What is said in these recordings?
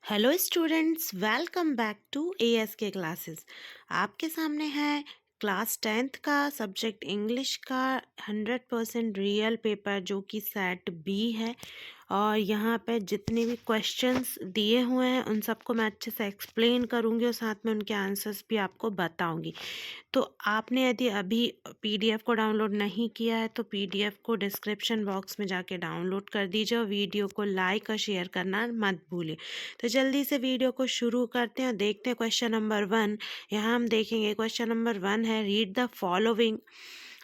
Hello students, welcome back to A S K classes. आपके सामने है क्लास 10th का सब्जेक्ट इंग्लिश का 100% रियल पेपर जो कि सेट बी है। और यहाँ पे जितने भी क्वेश्चंस दिए हुए हैं उन सबको मैं अच्छे से एक्सप्लेन करूँगी और साथ में उनके आंसर्स भी आपको बताऊँगी। तो आपने यदि अभी पीडीएफ को डाउनलोड नहीं किया है तो पीडीएफ को डिस्क्रिप्शन बॉक्स में जाके डाउनलोड कर दीजिए और वीडियो को लाइक और शेयर करना मत भूलिए। तो जल्दी से वीडियो को शुरू करते हैं और देखते हैं क्वेश्चन नंबर 1। यहाँ हम देखेंगे क्वेश्चन नंबर 1 है, read the following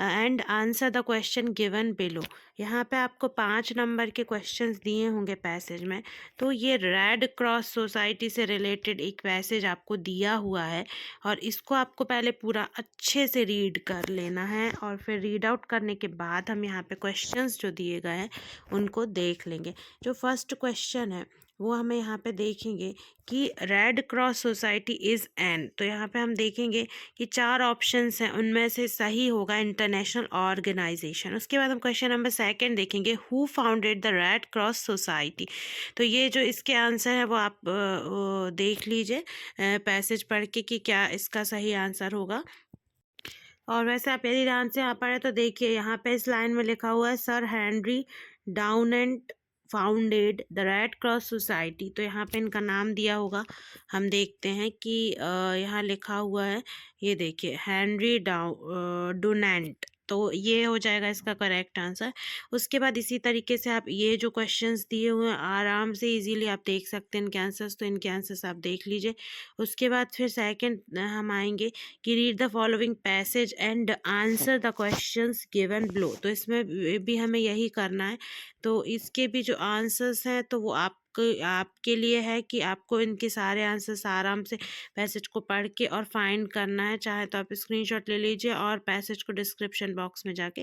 and answer the question given below. यहाँ पे आपको 5 नंबर के क्वेश्चंस दिए होंगे पैसेज में। तो ये रेड क्रॉस सोसाइटी से रिलेटेड एक पैसेज आपको दिया हुआ है और इसको आपको पहले पूरा अच्छे से रीड कर लेना है और फिर रीड आउट करने के बाद हम यहाँ पे क्वेश्चंस जो दिए गए हैं उनको देख लेंगे। जो फर्स्ट क्वेश्चन है वो हमें यहाँ पे देखेंगे कि red cross society is an. तो यहाँ पे हम देखेंगे कि 4 ऑप्शंस हैं, उनमें से सही होगा इंटरनेशनल ऑर्गेनाइजेशन। उसके बाद हम क्वेश्चन नंबर 2 देखेंगे, who founded the red cross society. तो ये जो इसके आंसर है वो आप देख लीजिए पैसेज पढ़ के कि क्या इसका सही आंसर होगा। और वैसे आप यदि ध्यान से यहाँ पढ़े तो देखिए यहाँ पे इस लाइन में लिखा हुआ है, sir Henry Dunant founded the red cross society. तो यहाँ पे इनका नाम दिया होगा। हम देखते हैं कि यहाँ लिखा हुआ है, ये देखिए हेनरी डुनेंट। तो ये हो जाएगा इसका करेक्ट आंसर। उसके बाद इसी तरीके से आप ये जो क्वेश्चंस दिए हुए हैं आराम से इजीली आप देख सकते हैं इनके आंसर्स, तो इनके आंसर्स आप देख लीजिए। उसके बाद फिर सेकंड हम आएंगे कि read the following passage and answer the questions given below. तो इसमें भी हमें यही करना है। तो इसके भी जो आंसर्स हैं तो वो आपके लिए है कि आपको इनके सारे आंसर्स आराम से पैसेज को पढ़ के और फाइंड करना है। चाहे तो आप स्क्रीनशॉट ले लीजिए और पैसेज को डिस्क्रिप्शन बॉक्स में जाके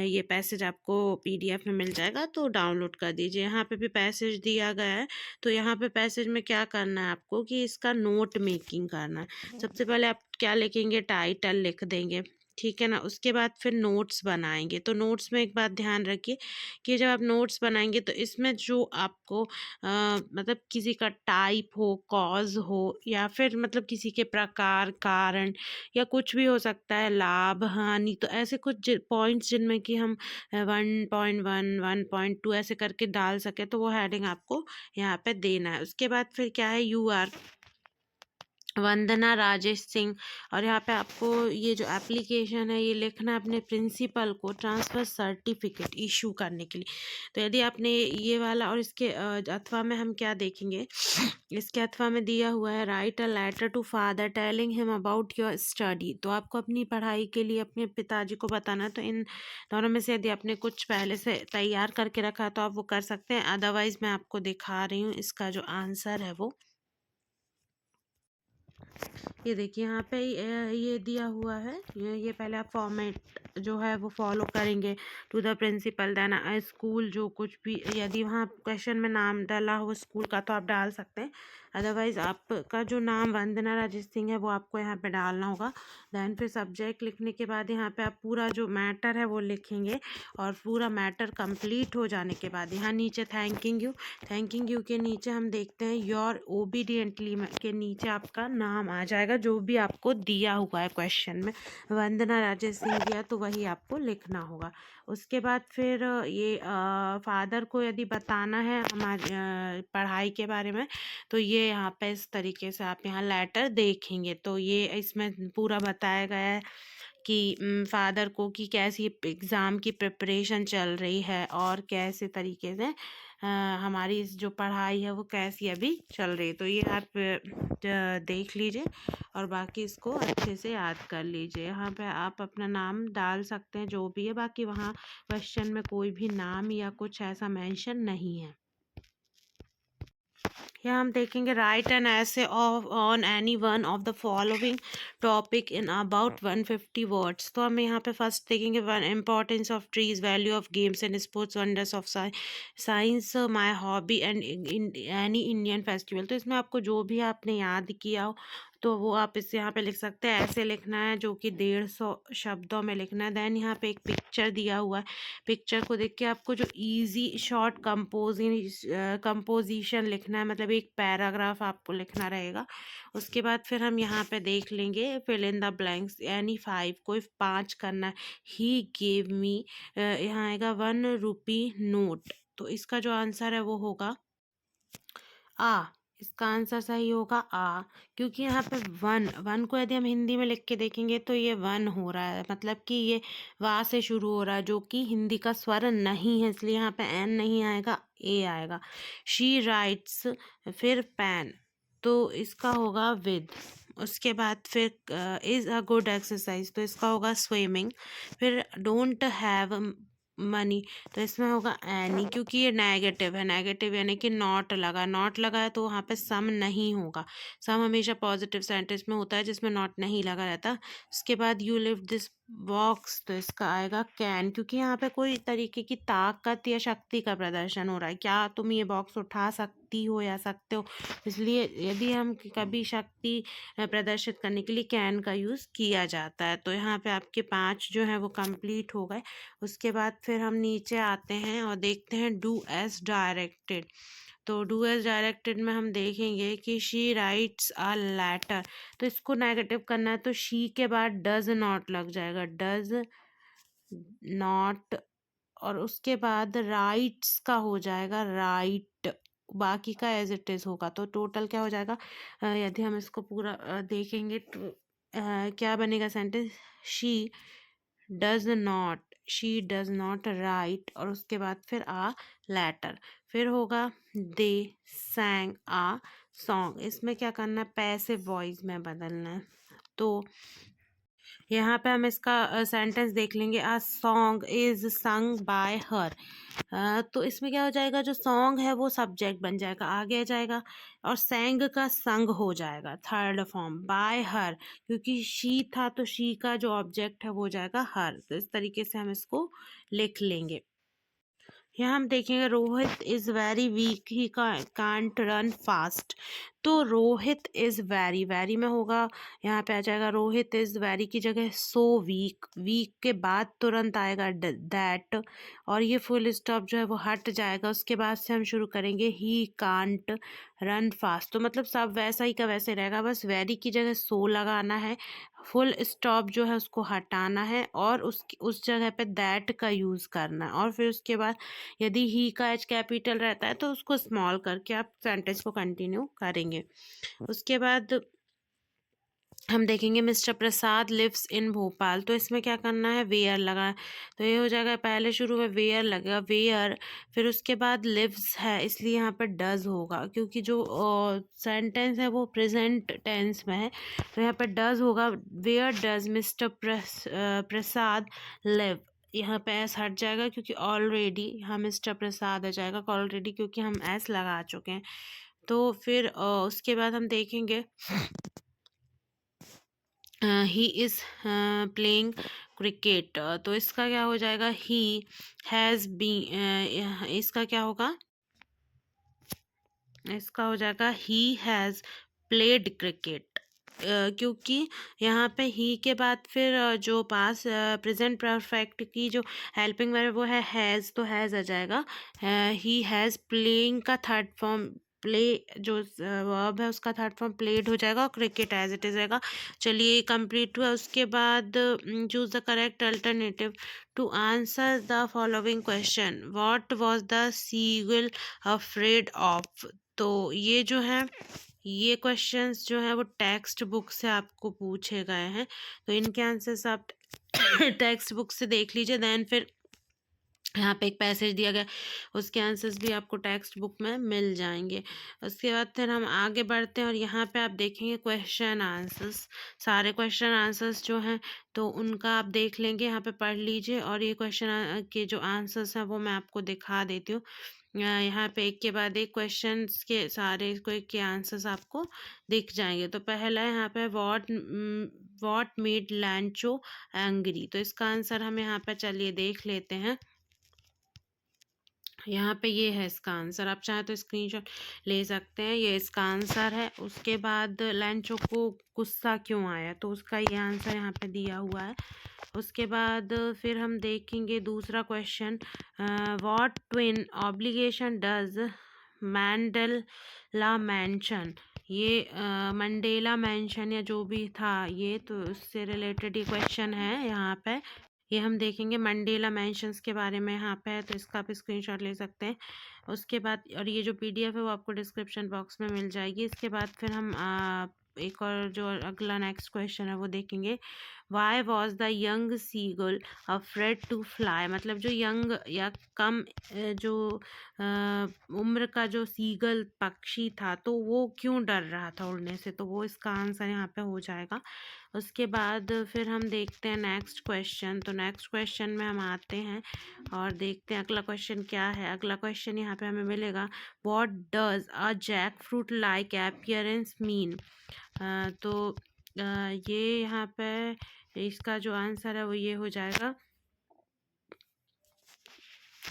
ये पैसेज आपको पीडीएफ में मिल जाएगा, तो डाउनलोड कर दीजिए। यहाँ पे भी पैसेज दिया गया है। तो यहाँ पे पैसेज में क्या करना है आपको कि इसका नोट मेकिंग करना है। सबसे पहले आप क्या लिखेंगे, टाइटल लिख देंगे, ठीक है ना। उसके बाद फिर नोट्स बनाएंगे। तो नोट्स में एक बात ध्यान रखिए कि जब आप नोट्स बनाएंगे तो इसमें जो आपको मतलब किसी का टाइप हो, कॉज हो या फिर मतलब किसी के प्रकार, कारण या कुछ भी हो सकता है, लाभ हानि, तो ऐसे कुछ पॉइंट्स जिनमें कि हम 1.1 1.2 ऐसे करके डाल सके तो वो हेडिंग आपको यहाँ पे देना है। उसके बाद फिर क्या है, यू आर वंदना राजेश सिंह। और यहाँ पे आपको ये जो एप्लीकेशन है ये लिखना है अपने प्रिंसिपल को ट्रांसफ़र सर्टिफिकेट इशू करने के लिए। तो यदि आपने ये वाला और इसके अथवा में हम क्या देखेंगे, इसके अथवा में दिया हुआ है, write a letter to father telling him about your study. तो आपको अपनी पढ़ाई के लिए अपने पिताजी को बताना है। तो इन दोनों में से यदि आपने कुछ पहले से तैयार करके रखा तो आप वो कर सकते हैं, अदरवाइज़ मैं आपको दिखा रही हूँ इसका जो आंसर है वो। ये देखिए यहाँ पे ये दिया हुआ है, ये पहले आप फॉर्मेट जो है वो फॉलो करेंगे। To the principal then school, जो कुछ भी यदि वहाँ क्वेश्चन में नाम डाला हो स्कूल का तो आप डाल सकते हैं, अदरवाइज़ आपका जो नाम वंदना राजेश सिंह है वो आपको यहाँ पे डालना होगा। देन फिर सब्जेक्ट लिखने के बाद यहाँ पे आप पूरा जो मैटर है वो लिखेंगे और पूरा मैटर कंप्लीट हो जाने के बाद यहाँ नीचे थैंकिंग यू के नीचे हम देखते हैं योर ओबीडियंटली के नीचे आपका नाम आ जाएगा जो भी आपको दिया हुआ है क्वेश्चन में। वंदना राजेश सिंह दिया तो वही आपको लिखना होगा। उसके बाद फिर ये फादर को यदि बताना है हमारी पढ़ाई के बारे में तो ये यहाँ पे इस तरीके से आप यहाँ लेटर देखेंगे। तो ये इसमें पूरा बताया गया है कि फादर को कि कैसी एग्ज़ाम की प्रिपरेशन चल रही है और कैसे तरीके से हमारी इस जो पढ़ाई है वो कैसी अभी चल रही है। तो ये आप देख लीजिए और बाकी इसको अच्छे से याद कर लीजिए। यहाँ पे आप अपना नाम डाल सकते हैं जो भी है, बाकी वहाँ क्वेश्चन में कोई भी नाम या कुछ ऐसा मेंशन नहीं है। यहाँ हम देखेंगे राइट एन ऐसे on any one of the following topic in about 150 words. तो हम यहाँ पे फर्स्ट देखेंगे one importance of trees, value of games and sports, wonders of science, my hobby and any Indian festival. तो इसमें आपको जो भी आपने याद किया हो तो वो आप इसे यहाँ पे लिख सकते हैं। ऐसे लिखना है जो कि 150 शब्दों में लिखना है। देन यहाँ पे एक पिक्चर दिया हुआ है, पिक्चर को देख के आपको जो इजी शॉर्ट कंपोजिशन लिखना है, मतलब एक पैराग्राफ आपको लिखना रहेगा। उसके बाद फिर हम यहाँ पे देख लेंगे फिल इन द ब्लैंक्स, यानी 5 को 5 करना है। ही गेव मी, यहाँ आएगा 1 रुपी नोट, तो इसका जो आंसर है वो होगा आ। इसका आंसर सही होगा आ, क्योंकि यहाँ पे वन वन को यदि हम हिंदी में लिख के देखेंगे तो ये वन हो रहा है, मतलब कि ये वा से शुरू हो रहा है, जो कि हिंदी का स्वर नहीं है, इसलिए यहाँ पे एन नहीं आएगा, ए आएगा। शी राइट्स, फिर पैन, तो इसका होगा विद। उसके बाद फिर इज़ अ गुड एक्सरसाइज, तो इसका होगा स्विमिंग। फिर डोंट हैव मनी, तो इसमें होगा एनी, क्योंकि ये नेगेटिव है, नेगेटिव यानी कि नॉट लगा है, तो वहाँ पे सम नहीं होगा। सम हमेशा पॉजिटिव सेंटेंस में होता है जिसमें नॉट नहीं लगा रहता। उसके बाद यू लिफ्ट दिस बॉक्स, तो इसका आएगा कैन, क्योंकि यहाँ पे कोई तरीके की ताकत या शक्ति का प्रदर्शन हो रहा है, क्या तुम ये बॉक्स उठा सकती हो या सकते हो, इसलिए यदि हम कभी शक्ति प्रदर्शित करने के लिए कैन का यूज़ किया जाता है। तो यहाँ पे आपके 5 जो है वो कंप्लीट हो गए। उसके बाद फिर हम नीचे आते हैं और देखते हैं डू एज डायरेक्टेड। तो डू एज डायरेक्टेड में हम देखेंगे कि शी राइट्स अ लेटर, तो इसको नेगेटिव करना है, तो शी के बाद डज नॉट लग जाएगा, डज नॉट, और उसके बाद राइट्स का हो जाएगा राइट, बाकी का एज इट इज़ होगा। तो टोटल क्या हो जाएगा, यदि हम इसको पूरा देखेंगे तो क्या बनेगा sentence, she does not right, और उसके बाद फिर आ लेटर, फिर होगा दे सैंग आ सॉन्ग, इसमें क्या करना है, पैसिव वॉइस में बदलना है। तो यहाँ पे हम इसका सेंटेंस देख लेंगे, a song is sung by हर, तो इसमें क्या हो जाएगा, जो सॉन्ग है वो सब्जेक्ट बन जाएगा, आगे आ जाएगा, और सैंग का संग हो जाएगा थर्ड फॉर्म, बाय हर, क्योंकि शी था तो शी का जो ऑब्जेक्ट है वो हो जाएगा हर। तो इस तरीके से हम इसको लिख लेंगे। यहाँ हम देखेंगे Rohit is very weak, he can't run fast, तो रोहित इज़ वेरी, वेरी में होगा, यहाँ पे आ जाएगा रोहित इज़ वेरी की जगह सो वीक, वीक के बाद तुरंत आएगा दैट, और ये फुल स्टॉप जो है वो हट जाएगा। उसके बाद से हम शुरू करेंगे ही कांट रन फास्ट, तो मतलब सब वैसा ही का वैसे रहेगा, बस वेरी की जगह सो लगाना है, फुल स्टॉप जो है उसको हटाना है, और उस जगह पे दैट का यूज़ करना है, और फिर उसके बाद यदि ही का एच कैपिटल रहता है तो उसको स्मॉल करके आप सेंटेंस को कंटिन्यू करेंगे। उसके बाद हम देखेंगे mister Prasad lives in Bhopal, तो इसमें क्या करना है, वेयर लगा, तो ये हो जाएगा, पहले शुरू में वेयर लगेगा, वेयर, फिर उसके बाद लिव्स है इसलिए यहाँ पर डज होगा, क्योंकि जो सेंटेंस है वो प्रेजेंट टेंस में है, तो यहाँ पर डज होगा, where does mister Prasad live, यहाँ पे एस हट जाएगा क्योंकि ऑलरेडी यहाँ मिस्टर प्रसाद आ जाएगा, ऑलरेडी क्योंकि हम एस लगा चुके हैं। तो फिर उसके बाद हम देखेंगे ही इज़ प्लेइंग क्रिकेट, तो इसका क्या हो जाएगा, ही हैज़ बी, इसका क्या होगा, इसका हो जाएगा ही हैज़ प्लेड क्रिकेट, क्योंकि यहाँ पे ही के बाद फिर जो पास प्रेजेंट परफेक्ट की जो हेल्पिंग वर्ब वो है हैज़, तो हैज़ आ जाएगा, ही हैज़ प्लेइंग का थर्ड फॉर्म, प्ले जो वर्ब है उसका थर्ड फॉर्म प्लेड हो जाएगा, और क्रिकेट एज इट इज रहेगा। चलिए कंप्लीट हुआ। उसके बाद choose the correct alternative to answer the following question, what was the seagull afraid of, तो ये जो है ये क्वेश्चंस जो है वो टेक्स्ट बुक से आपको पूछे गए हैं, तो इनके आंसर्स आप टेक्स्ट बुक से देख लीजिए। देन फिर यहाँ पे एक पैसेज दिया गया, उसके आंसर्स भी आपको टेक्स्ट बुक में मिल जाएंगे। उसके बाद फिर हम आगे बढ़ते हैं और यहाँ पे आप देखेंगे क्वेश्चन आंसर्स, सारे क्वेश्चन आंसर्स जो हैं तो उनका आप देख लेंगे, यहाँ पे पढ़ लीजिए, और ये क्वेश्चन के जो आंसर्स हैं वो मैं आपको दिखा देती हूँ। यहाँ पे एक के बाद एक क्वेश्चन के सारे के आंसर्स आपको दिख जाएंगे। तो पहला है यहाँ पे वॉट मेड लैंचो एंग्री, तो इसका आंसर हम यहाँ पे चलिए देख लेते हैं। यहाँ पे ये है इसका आंसर, आप चाहें तो स्क्रीनशॉट ले सकते हैं, ये इसका आंसर है। उसके बाद लैंचो को गुस्सा क्यों आया, तो उसका ये आंसर यहाँ पे दिया हुआ है। उसके बाद फिर हम देखेंगे दूसरा question, what twin obligation does mandala mention, ये मंडेला मेंशन या जो भी था ये, तो उससे रिलेटेड ये क्वेश्चन है यहाँ पे। ये हम देखेंगे मंडेला मेंशंस के बारे में यहाँ पे है, तो इसका आप स्क्रीनशॉट ले सकते हैं। उसके बाद और ये जो पीडीएफ है वो आपको डिस्क्रिप्शन बॉक्स में मिल जाएगी। इसके बाद फिर हम एक और जो अगला नेक्स्ट क्वेश्चन है वो देखेंगे, why was the young seagull afraid to fly, मतलब जो यंग या कम जो उम्र का जो सीगल पक्षी था तो वो क्यों डर रहा था उड़ने से, तो वो इसका आंसर यहाँ पे हो जाएगा। उसके बाद फिर हम देखते हैं नेक्स्ट क्वेश्चन, तो नेक्स्ट क्वेश्चन में हम आते हैं और देखते हैं अगला क्वेश्चन क्या है। अगला क्वेश्चन यहाँ पे हमें मिलेगा, what does a jackfruit like appearance mean, तो ये यहाँ पे इसका जो आंसर है वो ये हो जाएगा।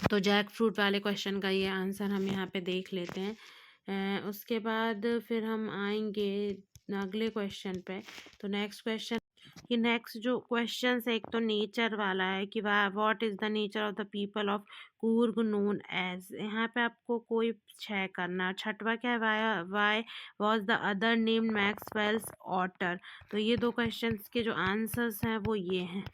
तो जैक फ्रूट वाले क्वेश्चन का ये आंसर हम यहाँ पे देख लेते हैं। उसके बाद फिर हम आएंगे अगले क्वेश्चन पे। तो नेक्स्ट क्वेश्चन, ये नेक्स्ट जो क्वेश्चन है एक तो नेचर वाला है कि what is the nature of the people of Coorg known as, यहाँ पे आपको कोई छह करना। छठवा क्या है, why was the other name Maxwell's otter, तो ये दो क्वेश्चंस के जो आंसर्स हैं वो ये हैं,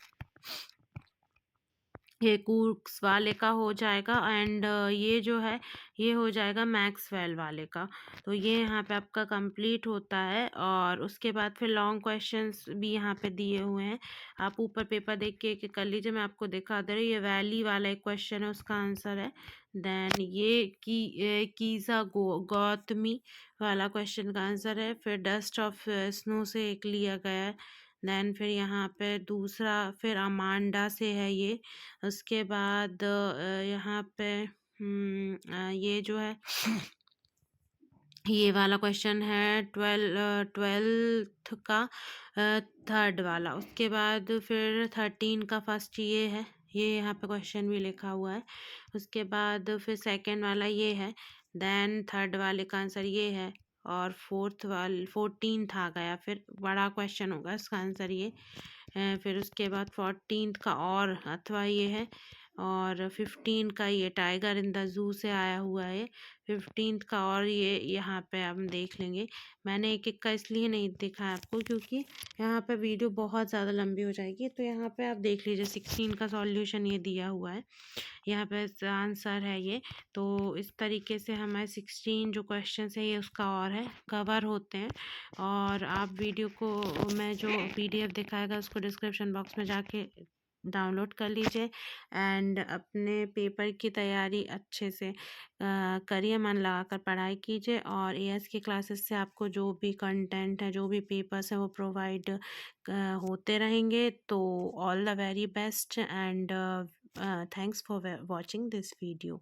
ये कूर्ग्स वाले का हो जाएगा एंड ये जो है ये हो जाएगा मैक्सवेल वाले का। तो ये यहाँ पे आपका कंप्लीट होता है। और उसके बाद फिर लॉन्ग क्वेश्चंस भी यहाँ पे दिए हुए हैं, आप ऊपर पेपर देख के एक कर लीजिए, मैं आपको दिखा दे रही हूँ। ये वैली वाला एक क्वेश्चन है, उसका आंसर है। देन ये कीज़ा गौतमी वाला क्वेश्चन का आंसर है। फिर डस्ट ऑफ स्नो से एक लिया गया है। देन फिर यहाँ पे दूसरा फिर अमांडा से है ये। उसके बाद यहाँ पे ये जो है ये वाला क्वेश्चन है ट्वेल्थ का थर्ड वाला। उसके बाद फिर 13 का फर्स्ट ये है, ये यहाँ पे क्वेश्चन भी लिखा हुआ है। उसके बाद फिर सेकंड वाला ये है, देन थर्ड वाले का आंसर ये है, और फोर्थ वाल 14th आ गया, फिर बड़ा क्वेश्चन होगा इसका आंसर ये। फिर उसके बाद 14th का और अथवा ये है, और 15 का ये टाइगर इन द जू से आया हुआ है। 15th का और ये यहाँ पे हम देख लेंगे। मैंने एक एक का इसलिए नहीं दिखाया आपको क्योंकि यहाँ पे वीडियो बहुत ज़्यादा लंबी हो जाएगी, तो यहाँ पे आप देख लीजिए 16 का सॉल्यूशन ये दिया हुआ है, यहाँ पे आंसर है ये। तो इस तरीके से हमारे 16 जो क्वेश्चन है ये उसका और है कवर होते हैं। और आप वीडियो को मैं जो पीडीएफ दिखाएगा उसको डिस्क्रिप्शन बॉक्स में जाके डाउनलोड कर लीजिए एंड अपने पेपर की तैयारी अच्छे से करिए, मन लगाकर पढ़ाई कीजिए। और एएस की क्लासेस से आपको जो भी कंटेंट है, जो भी पेपर्स हैं वो प्रोवाइड होते रहेंगे। तो all the very best and thanks for watching this video.